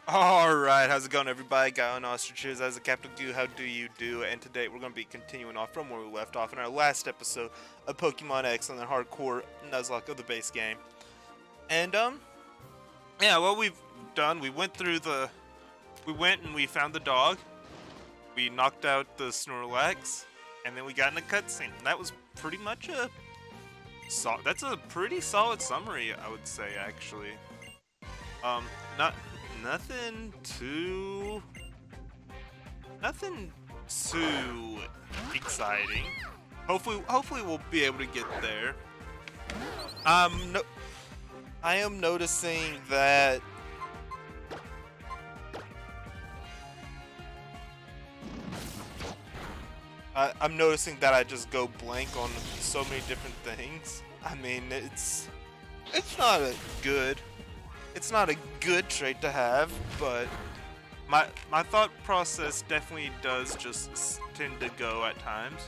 Alright, how's it going everybody? Guy on Ostriches as a Capital Goo, how do you do? And today we're going to be continuing off from where we left off in our last episode of Pokemon X on the Hardcore Nuzlocke of the base game. And, yeah, what we've done, we went and we found the dog, we knocked out the Snorlax, and then we got in a cutscene. And that was pretty much that's a pretty solid summary, I would say, actually. Not nothing too exciting. Hopefully we'll be able to get there. No, I am noticing that I just go blank on so many different things. I mean, it's not a good trait to have, but my thought process definitely does just tend to go at times,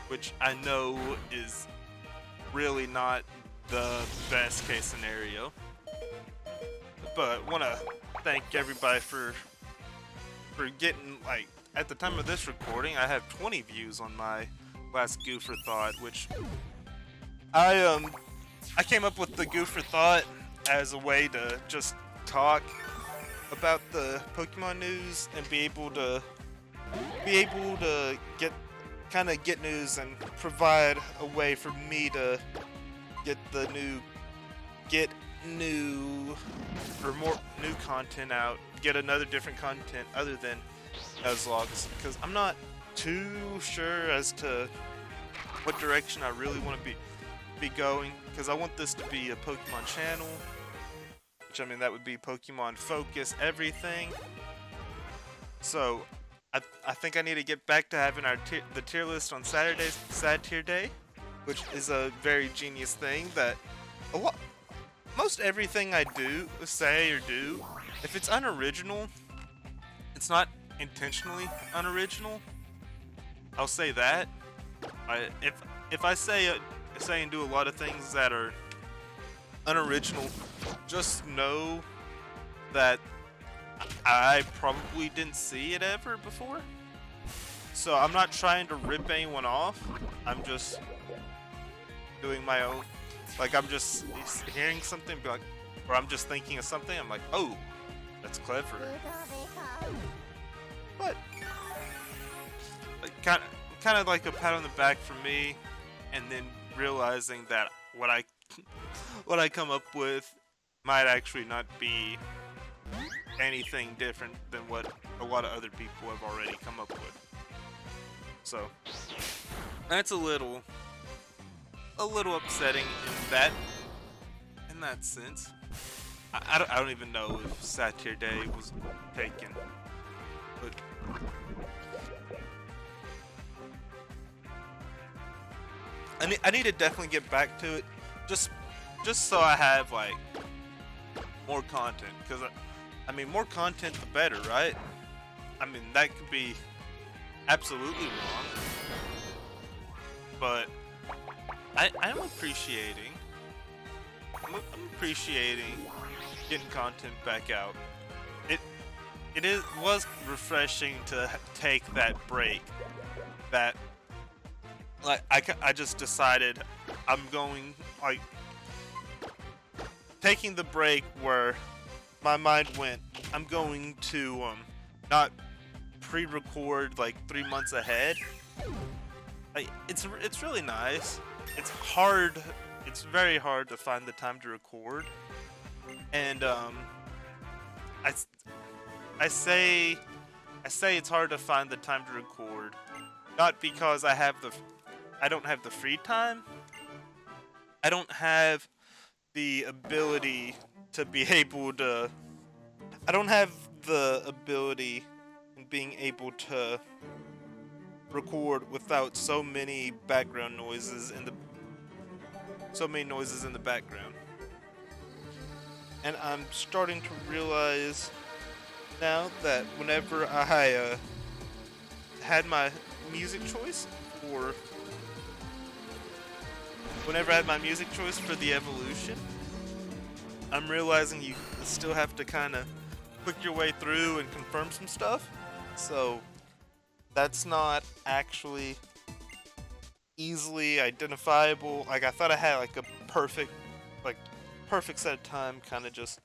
which I know is really not the best case scenario. But want to thank everybody for getting, like, at the time of this recording, I have 20 views on my last Goo for Thought, which I came up with the Goo for Thought as a way to just talk about the Pokemon news and be able to get news and provide a way for me to get new content out, get another different content other than Nuzlocke, because I'm not too sure as to what direction I really want to be going, because I want this to be a Pokemon channel, which, I mean, that would be Pokemon focus everything. So I think I need to get back to having the tier list on Saturdays, Sad Tier Day, which is a very genius thing that most everything I say or do, if it's unoriginal, it's not intentionally unoriginal. I'll say that. If I say and do a lot of things that are unoriginal, just know that I probably didn't see it ever before. So I'm not trying to rip anyone off. I'm just doing my own. Like, I'm just hearing something, be like, or I'm just thinking of something. I'm like, oh, that's clever. But kind of like a pat on the back for me, and then realizing that what I come up with might actually not be anything different than what a lot of other people have already come up with. So that's a little upsetting in that sense. I don't even know if Satyr Day was taken, but I need to definitely get back to it, just so I have, like, more content, because I mean, more content the better, right? I mean, that could be absolutely wrong, but I'm appreciating getting content back out. It was refreshing to take that break. That, like, I just decided I'm going, like, taking the break where my mind went, I'm going to not pre-record like 3 months ahead. Like, it's really nice. It's hard. It's very hard to find the time to record, and I say it's hard to find the time to record, not because I don't have the free time. I don't have the ability to be able to. I don't have the ability in being able to record without so many background noises in the background. And I'm starting to realize now that whenever I had my music choice for the evolution, I'm realizing you still have to kind of click your way through and confirm some stuff. So that's not actually easily identifiable. Like I thought I had like a perfect set of time kind of just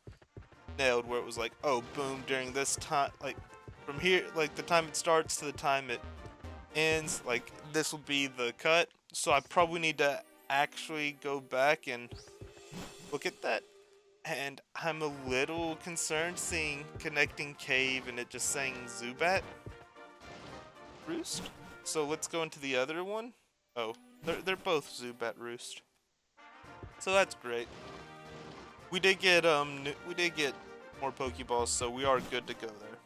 nailed where it was like, oh boom, during this time, like from here, like the time it starts to the time it ends, like this will be the cut. So I probably need to actually go back and look at that. And I'm a little concerned seeing Connecting Cave and it just saying Zubat Roost. So let's go into the other one. Oh, they're both Zubat Roost. So that's great. We did get more Pokeballs, so we are good to go there.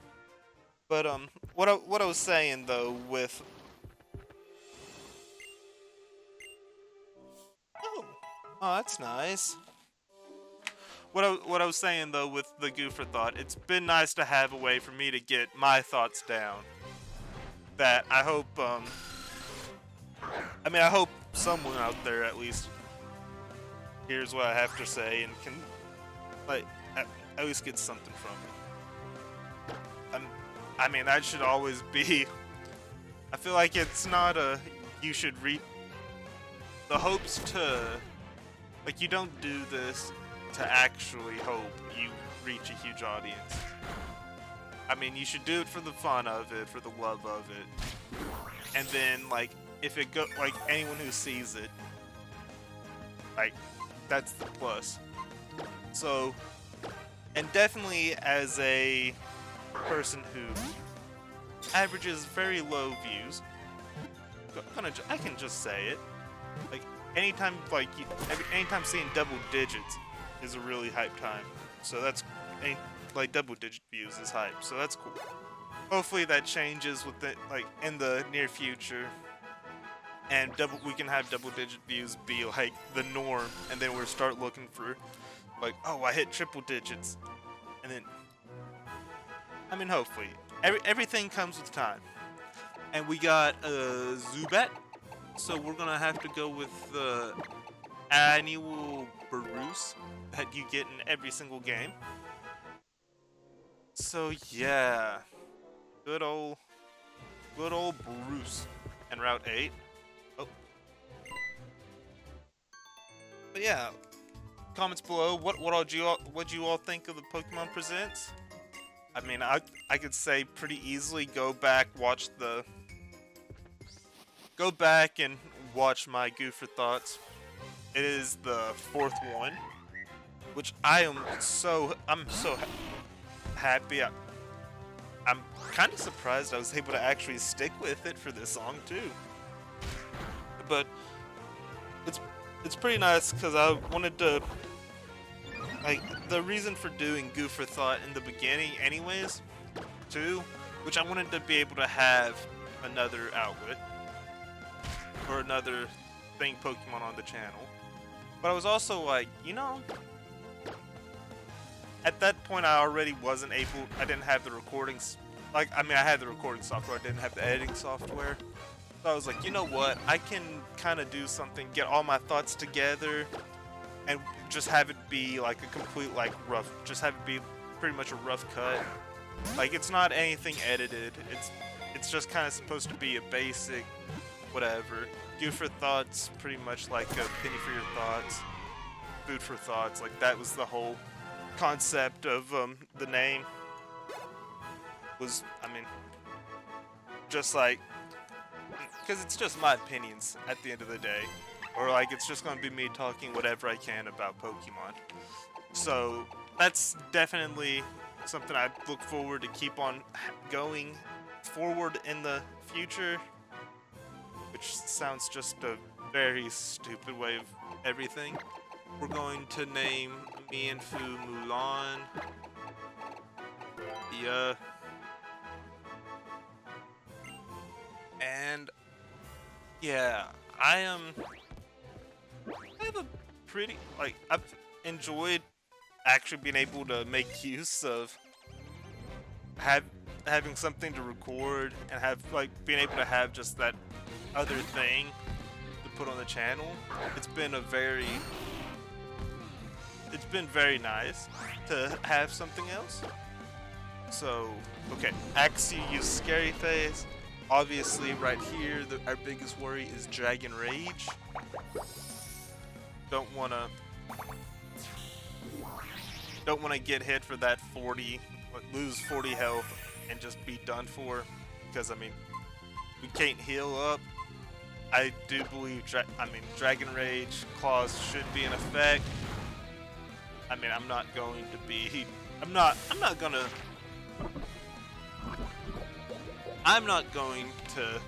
But what I was saying though with oh that's nice. What I was saying though with the Goo for Thought, it's been nice to have a way for me to get my thoughts down. That I hope I hope someone out there at least hears what I have to say and can like at least get something from it. I mean that should always be. I feel like it's not a you should read the hopes to like you don't do this to actually hope you reach a huge audience. I mean you should do it for the fun of it, for the love of it, and then like if it go like anyone who sees it, like that's the plus. So, and definitely as a person who averages very low views, I can just say it. Like anytime seeing double digits is a really hype time. So that's like double digit views is hype. So that's cool. Hopefully that changes with it like in the near future. And we can have double digit views be like the norm, and then we'll start looking for like, oh, I hit triple digits, and then I mean hopefully everything comes with time. And we got a Zubat, so we're gonna have to go with the annual Barus that you get in every single game. So yeah, good old Barus and Route 8. Oh. But yeah, comments below. What you all think of the Pokemon Presents? I mean, I could say pretty easily go back and watch my Goo for Thoughts. It is the 4th one, which I'm so happy. I'm kind of surprised I was able to actually stick with it for this song too. But it's pretty nice because I wanted to, like, the reason for doing Goo for Thought in the beginning anyways too, which I wanted to be able to have another outlet or another thing Pokemon on the channel. But I was also like, you know, at that point I already wasn't able, I didn't have the recordings, like, I mean I had the recording software, I didn't have the editing software. So I was like, you know what, I can kind of do something, get all my thoughts together, and just have it be like a complete, like, rough, just have it be pretty much a rough cut. Like, it's not anything edited, it's just kind of supposed to be a basic, whatever. Goo for Thoughts, pretty much like a penny for your thoughts, food for thoughts, like that was the whole concept of the name. Was, I mean, just like, because it's just my opinions at the end of the day, or like it's just going to be me talking whatever I can about Pokemon. So that's definitely something I look forward to keep on going forward in the future, which sounds just a very stupid way of everything. We're going to name Mienfoo Mulan. Yeah. And yeah, I have a pretty, like, I've enjoyed actually being able to make use of having something to record and have, like, being able to have just that other thing to put on the channel. It's been very nice to have something else. So, okay, Axie use Scary Face. Obviously, right here, our biggest worry is Dragon Rage. Don't wanna get hit for that 40, lose 40 health, and just be done for. Because I mean, we can't heal up. I do believe, Dragon Rage claws should be in effect. I mean, I'm not going to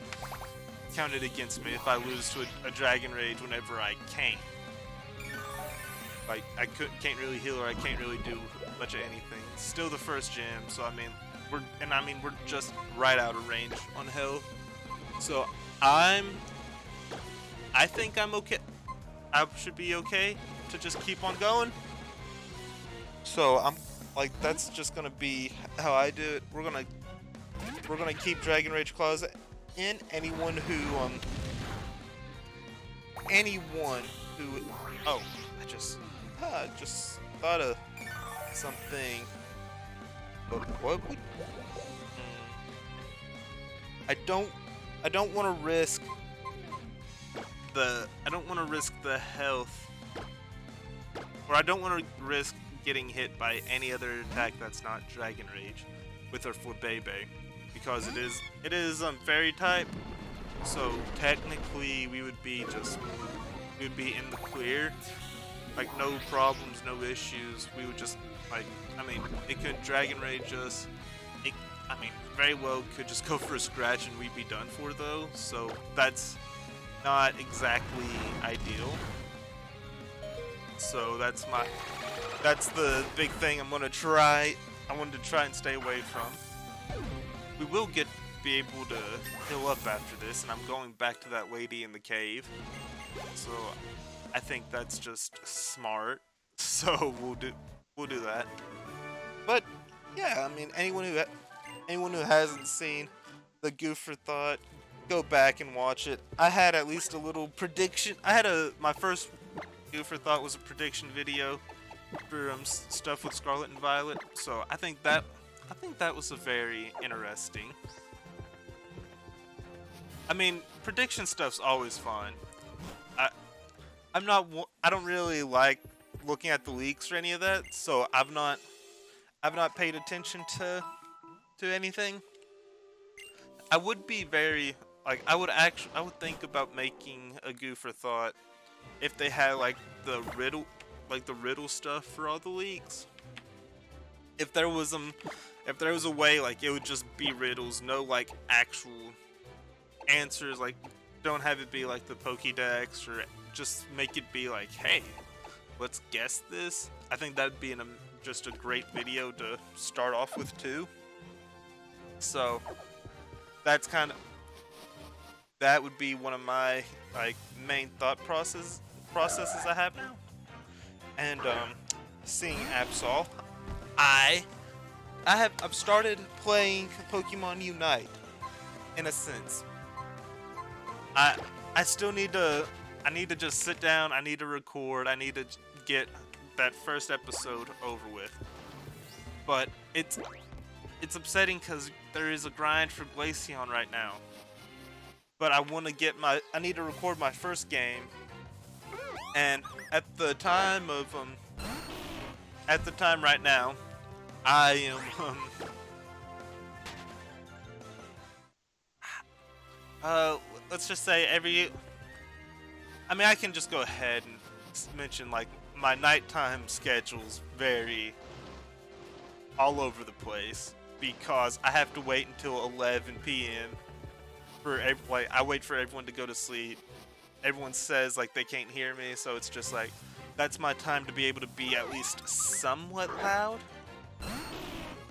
count it against me if I lose to a Dragon Rage whenever I can. Like, I can't really heal or I can't really do much of anything. It's still the first gym, so I mean, we're just right out of range on health. So I think I'm okay. I should be okay to just keep on going. So I'm like, that's just gonna be how I do it. We're gonna keep Dragon Rage claws in. Anyone who oh, I just thought of something. But what would I don't want to risk the health, or I don't want to risk getting hit by any other attack that's not Dragon Rage with our Flabébé, because it is fairy type. So technically we would be in the clear, like no problems, no issues. We would just it could Dragon Rage us. Very well could just go for a scratch and we'd be done for though. So that's not exactly ideal. So that's the big thing I wanted to try and stay away from. We will be able to heal up after this, and I'm going back to that lady in the cave. So I think that's just smart. So we'll do that. But yeah, I mean, anyone who hasn't seen the Goof for Thought, go back and watch it. I had at least a little prediction. My first Goof for Thought was a prediction video for stuff with Scarlet and Violet. So I think that was a very interesting. I mean, prediction stuff's always fun. I don't really like looking at the leaks or any of that, so I've not paid attention to anything. I would be very I would think about making a Goof for Thought if they had the riddle stuff for all the leaks. If there was a way it would just be riddles, no actual answers, don't have it be the Pokédex, or just make it be hey, let's guess this. I think that'd be just a great video to start off with too. So that would be one of my main thought processes I have now. And seeing Absol, I've started playing Pokemon Unite in a sense. I still need to just sit down, I need to record, I need to get that first episode over with. But it's upsetting because there is a grind for Glaceon right now. But I need to record my first game, and at the time right now, I am let's just say I can just go ahead and mention my nighttime schedule's very all over the place, because I have to wait until 11 p.m. I wait for everyone to go to sleep. Everyone says they can't hear me, so it's just that's my time to be able to be at least somewhat loud.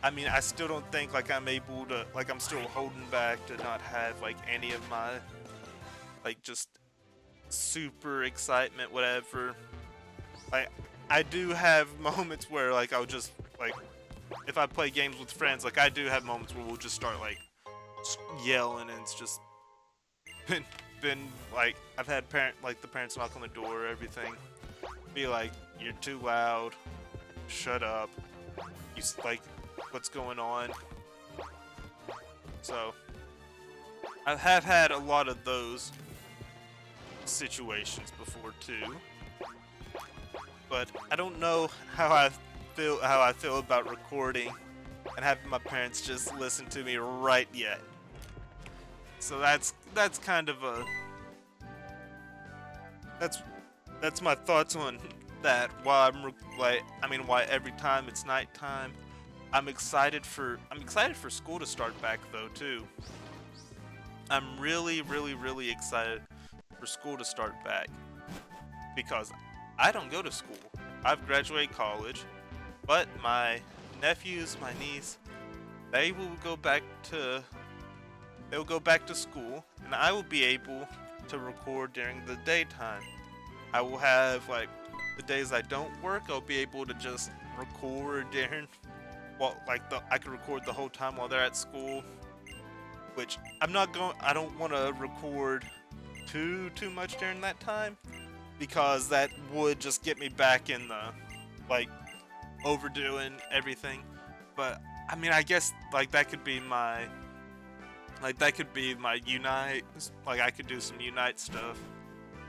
I mean, I still don't think I'm able to I'm still holding back to not have any of my just super excitement, whatever. I do have moments where I'll just if I play games with friends, I do have moments where we'll just start yelling, and it's just been I've had the parents knock on the door, everything, be you're too loud, shut up, you what's going on. So I have had a lot of those situations before too, but I don't know how I feel about recording and having my parents just listen to me right yet. So that's kind of a that's my thoughts on that. Why why every time it's nighttime, I'm excited for school to start back though too. I'm really excited for school to start back because I don't go to school. I've graduated college, but my nephews, my niece, they will go back to school, and I will be able to record during the daytime. I will have, like, the days I don't work, I'll be able to just record during, I can record the whole time while they're at school, which I don't want to record too much during that time, because that would just get me back in the, like, overdoing everything. But I mean, I guess that could be my Unite. Like, I could do some Unite stuff.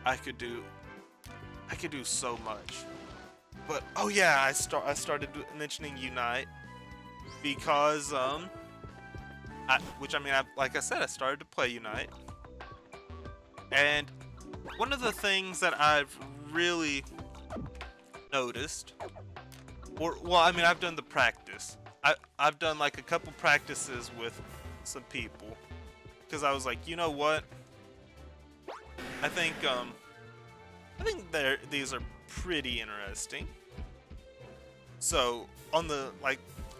I could do so much. But oh yeah, I started mentioning Unite because like I said, I started to play Unite, and one of the things that I've really noticed, I've done the practice. I've done like a couple practices with some people, because I was like, you know what? I think these are pretty interesting. So on the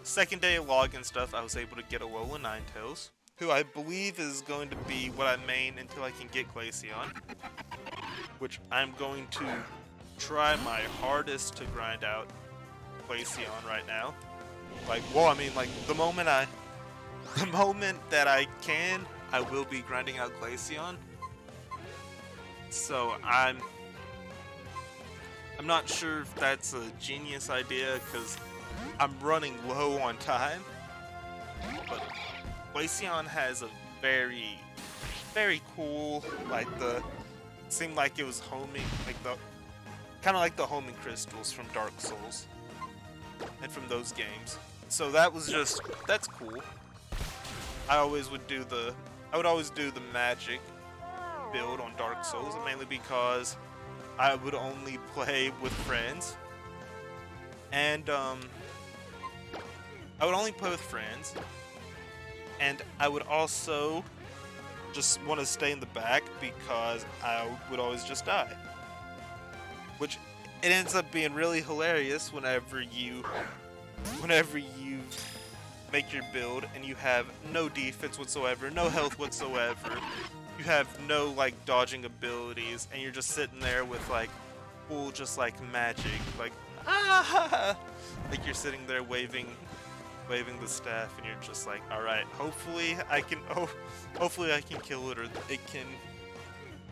second day of login stuff, I was able to get a Alola Ninetales, who I believe is going to be what I main until I can get Glaceon, which I'm going to try my hardest to grind out Glaceon right now. The moment that I can, I will be grinding out Glaceon. So I'm not sure if that's a genius idea, because I'm running low on time. But Glaceon has a very cool, seemed like it was homing, kind of like the homing crystals from Dark Souls and from those games. So that's cool. I would always do the magic build on Dark Souls, mainly because I would only play with friends, and I would also just want to stay in the back because I would always just die. Which it ends up being really hilarious whenever you make your build and you have no defense whatsoever, no health whatsoever. You have no dodging abilities, and you're just sitting there with full magic, you're sitting there waving the staff, and you're just like, all right, hopefully I can kill it, or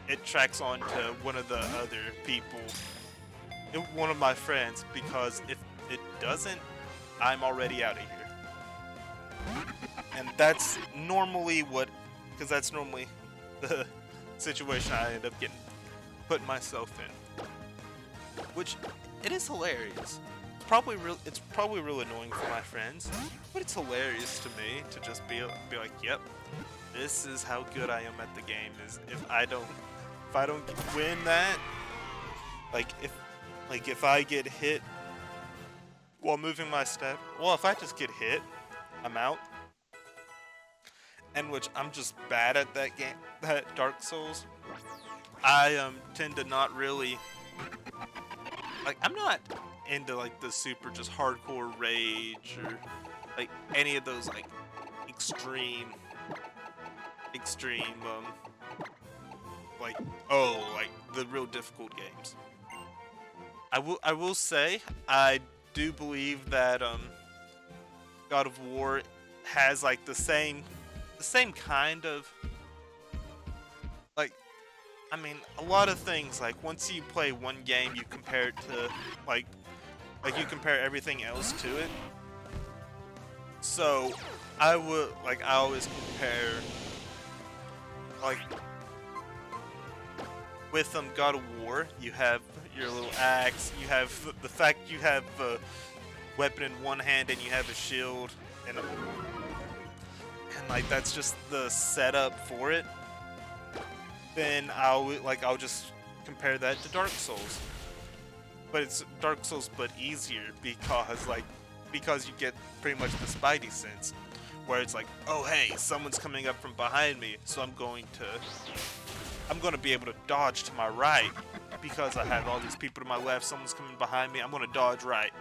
it tracks on to one of the other people, one of my friends, because if it doesn't, I'm already out of here. And that's normally the situation I end up putting myself in, which it is hilarious. It's probably real annoying for my friends, but it's hilarious to me to just be like, yep, this is how good I am at the game. Is if I don't win that, if I get hit while moving my step, if I just get hit, I'm out. And which I'm just bad at that game, that Dark Souls. I tend to not really I'm not into the super just hardcore rage or any of those extreme the real difficult games. I will say I do believe that God of War has the same kind of a lot of things, once you play one game, you compare it to you compare everything else to it. So I always compare like with God of War, you have your little axe, you have the fact you have a weapon in one hand and you have a shield, and like that's just the setup for it. Then I'll just compare that to Dark Souls, but it's Dark Souls but easier because you get pretty much the Spidey sense, where it's like, oh hey, someone's coming up from behind me, so I'm going to be able to dodge to my right because I have all these people to my left. Someone's coming behind me. I'm going to dodge right.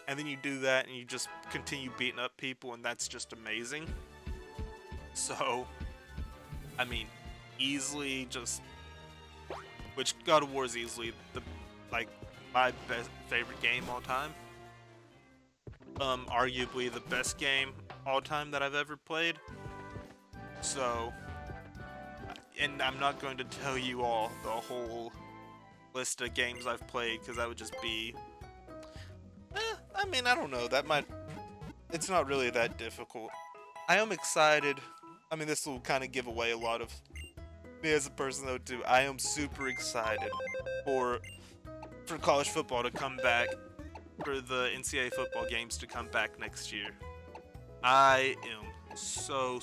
And then you do that and you just continue beating up people, and that's just amazing. So, I mean, easily just... Which God of War is easily my best favorite game all time. Arguably the best game all time that I've ever played. So... And I'm not going to tell you all the whole list of games I've played, because that would just be... I mean, I don't know. It's not really that difficult. I am excited. I mean, this will kind of give away a lot of me as a person, though, too. I am super excited for college football to come back, for the NCAA football games to come back next year. I am so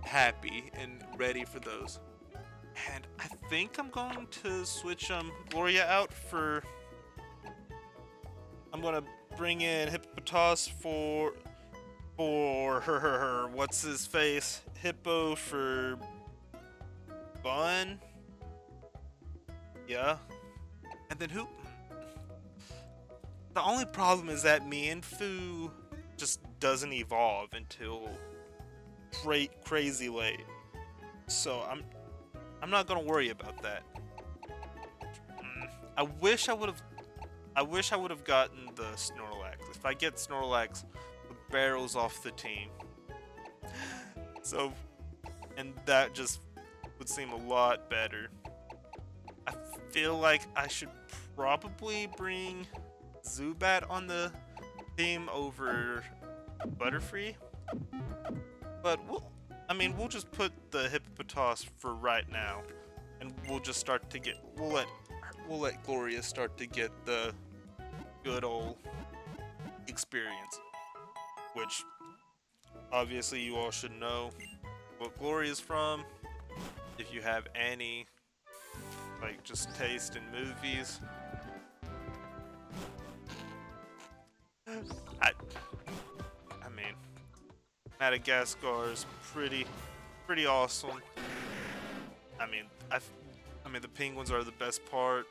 happy and ready for those. And I think I'm going to switch Gloria out for... I'm gonna bring in Hippopotas for her what's his face? Hippo for Bun. Yeah. And then who? The only problem is that Mienfoo just doesn't evolve until crazy late. So I'm not gonna worry about that. I wish I would have gotten the Snorlax. If I get Snorlax, the barrel's off the team. So, and that just would seem a lot better. I feel like I should probably bring Zubat on the team over Butterfree. But we'll just put the Hippopotas for right now, and we'll just start to get, we'll let Gloria start to get the good old experience, which obviously you all should know what Gloria's from if you have any just taste in movies. I mean, Madagascar is pretty awesome. I mean the penguins are the best part.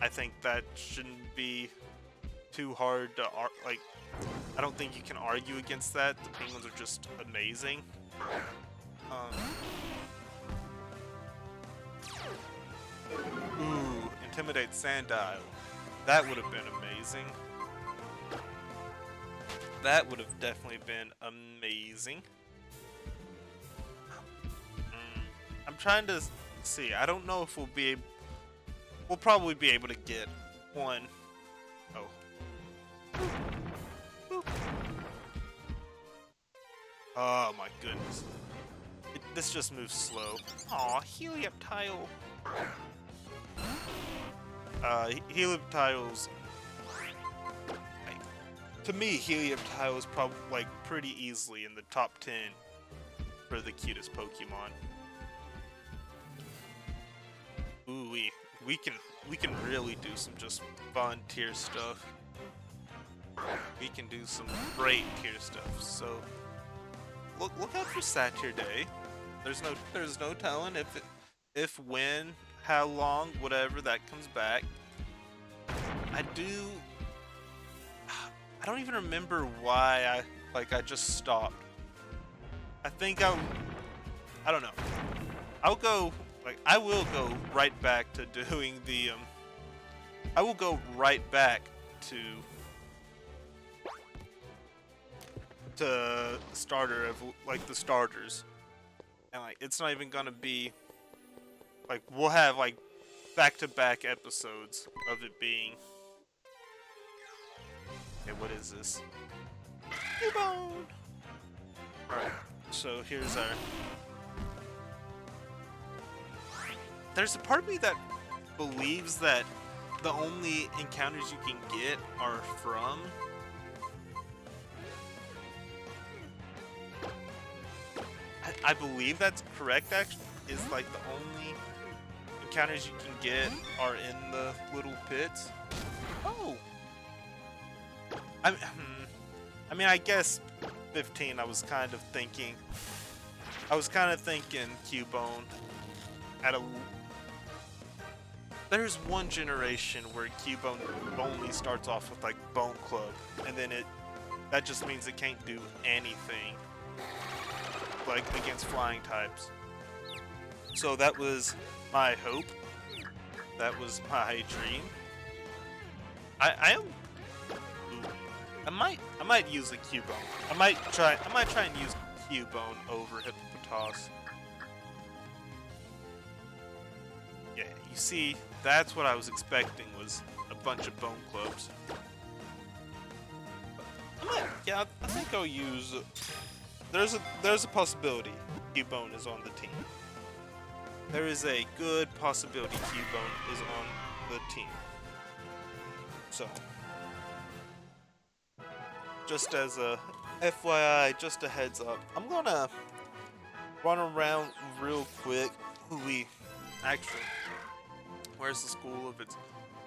I think that shouldn't be too hard to I don't think you can argue against that. The penguins are just amazing. Ooh, Intimidate Sandile. That would have been amazing. That would have definitely been amazing. I'm trying to see. I don't know if we'll probably be able to get one. Oh. Oh my goodness. This just moves slow. Aw, Helioptile. Helioptile's... To me, Helioptile is probably pretty easily in the top 10 for the cutest Pokemon. Ooh, we can really do some just fun tier stuff. We can do some great tier stuff. So look out for Satyr Day. There's no telling if when, how long, whatever that comes back. I don't even remember why I just stopped. I think I don't know. I will go right back to doing the I will go right back to starter of the starters. And it's not even gonna be we'll have back-to-back episodes of it being Okay, what is this? Cubone! Alright, so here's our... There's a part of me that believes that the only encounters you can get are from... I believe that's correct, actually, is like the only encounters you can get are in the little pits. Oh! I mean, I guess 15, I was kind of thinking Cubone at a... There's one generation where Cubone only starts off with like Bone Club, and then that just means it can't do anything like against flying types. So that was my hope. That was my dream. I might use a Cubone. I might try and use Cubone over Hippopotas. Yeah, you see, that's what I was expecting, was a bunch of Bone Clubs. I think I'll use... There's a possibility Cubone is on the team. There is a good possibility Cubone is on the team. So, just as a FYI, just a heads up, I'm gonna run around real quick. Actually, where's the school of its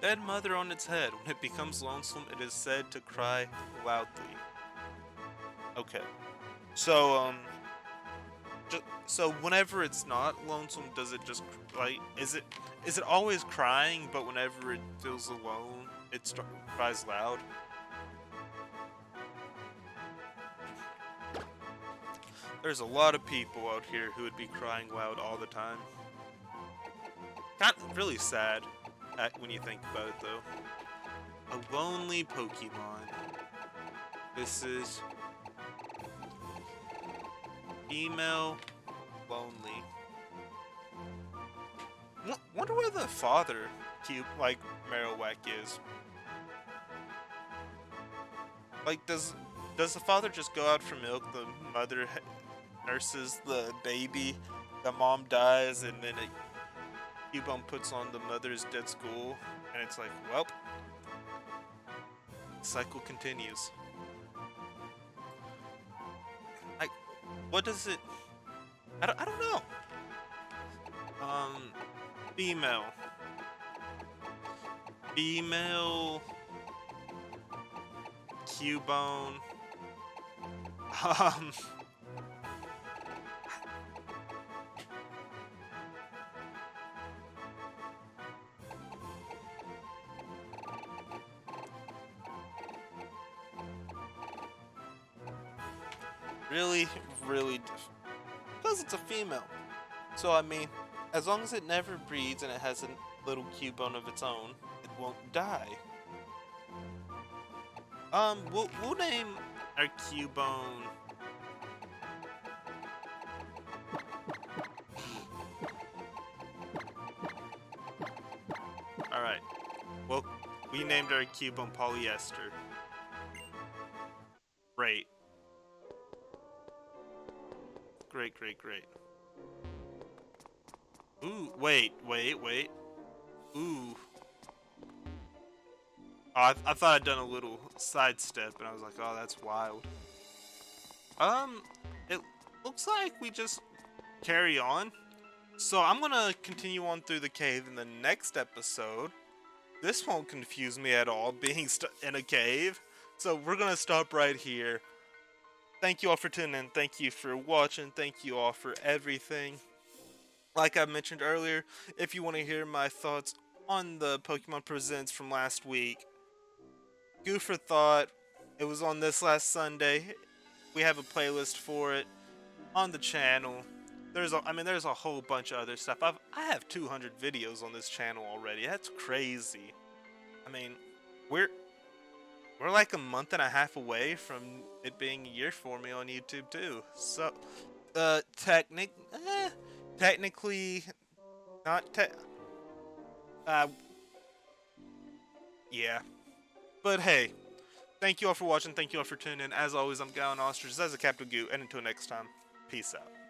dead mother on its head? When it becomes lonesome, it is said to cry loudly. Okay. So, so whenever it's not lonesome, does it just, like, is it always crying, but whenever it feels alone, it cries loud? There's a lot of people out here who would be crying loud all the time. Kind of really sad when you think about it, though. A lonely Pokemon. This is... Female, lonely. Wonder where the father, like Marowak, is. Like, does the father just go out for milk? The mother nurses the baby. The mom dies, and then Cubone puts on the mother's dead school, and it's like, well, the cycle continues. What does it... I don't know. Female. Female... Cubone... really because it's a female. So I mean, as long as it never breeds and it has a little Cubone of its own, it won't die. We'll name our Cubone Alright. Well, we named our Cubone Polyester. Great. Great. Ooh, wait. Ooh. Oh, I thought I'd done a little sidestep, and I was like, oh, that's wild. It looks like we just carry on. So I'm gonna continue on through the cave in the next episode. This won't confuse me at all, being stuck in a cave. So we're gonna stop right here. Thank you all for tuning in. Thank you for watching. Thank you all for everything. Like I mentioned earlier, if you want to hear my thoughts on the Pokemon Presents from last week, Goof for Thought, it was on this last Sunday. We have a playlist for it on the channel. There's a whole bunch of other stuff. I have 200 videos on this channel already. That's crazy. I mean, we're like a month and a half away from it being a year for me on YouTube too. So, technically, not yeah. But hey, Thank you all for watching. Thank you all for tuning in. As always, I'm Gowan Ostrich. As a Captain Goo, and until next time, peace out.